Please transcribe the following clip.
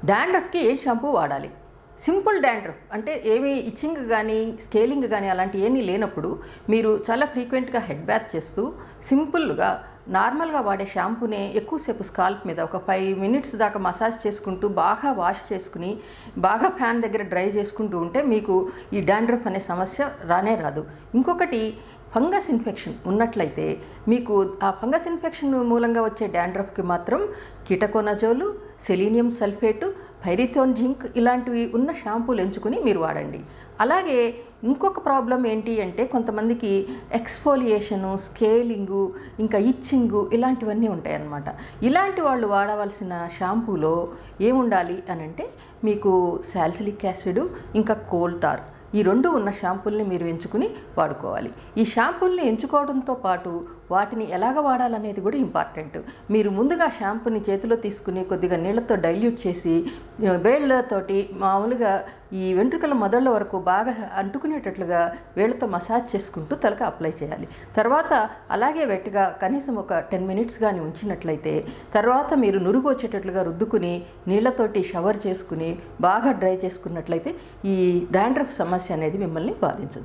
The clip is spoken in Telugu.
డాండ్రఫ్కి ఏ షాంపూ వాడాలి? సింపుల్ డాండ్రఫ్ అంటే ఏమీ ఇచ్చింగ్ కానీ స్కేలింగ్ కానీ అలాంటి ఏమీ లేనప్పుడు మీరు చాలా ఫ్రీక్వెంట్గా హెడ్ బాత్ చేస్తూ సింపుల్గా నార్మల్గా వాడే షాంపూనే ఎక్కువసేపు స్కాల్ప్ మీద ఒక 5 మినిట్స్ దాకా మసాజ్ చేసుకుంటూ బాగా వాష్ చేసుకుని బాగా ఫ్యాన్ దగ్గర డ్రై చేసుకుంటూ ఉంటే మీకు ఈ డాండ్రఫ్ అనే సమస్య రానే రాదు. ఇంకొకటి ఫంగస్ ఇన్ఫెక్షన్ ఉన్నట్లయితే మీకు ఆ ఫంగస్ ఇన్ఫెక్షన్ మూలంగా వచ్చే డాండ్రఫ్కి మాత్రం కీటకోనజోలు, సెలీనియం సల్ఫేటు, పైరిథోన్ జింక్ ఇలాంటివి ఉన్న షాంపూలు ఎంచుకుని మీరు వాడండి. అలాగే ఇంకొక ప్రాబ్లం ఏంటి అంటే కొంతమందికి ఎక్స్ఫోలియేషను, స్కేలింగు, ఇంకా ఇచ్చింగు ఇలాంటివన్నీ ఉంటాయన్నమాట. ఇలాంటి వాళ్ళు వాడవలసిన షాంపూలో ఏముండాలి అని అంటే మీకు సాలిసిలిక్ యాసిడ్ ఇంకా కోల్ టార్ ఈ 2 ఉన్న షాంపూల్ని మీరు ఎంచుకుని వాడుకోవాలి. ఈ షాంపూల్ని ఎంచుకోవడంతో పాటు వాటిని ఎలాగ వాడాలనేది కూడా ఇంపార్టెంట్. మీరు ముందుగా షాంపూని చేతిలో తీసుకుని కొద్దిగా నీళ్ళతో డైల్యూట్ చేసి వేళ్ళతోటి మామూలుగా ఈ వెంట్రుకల మొదళ్ళ వరకు బాగా అంటుకునేటట్లుగా వేళ్ళతో మసాజ్ చేసుకుంటూ తలకు అప్లై చేయాలి. తర్వాత అలాగే వెట్టిగా కనీసం ఒక 10 మినిట్స్ కానీ ఉంచినట్లయితే తర్వాత మీరు నురుగు వచ్చేటట్లుగా రుద్దుకుని నీళ్ళతోటి షవర్ చేసుకుని బాగా డ్రై చేసుకున్నట్లయితే ఈ డాండ్రఫ్ సమస్య అనేది మిమ్మల్ని బాధించదు.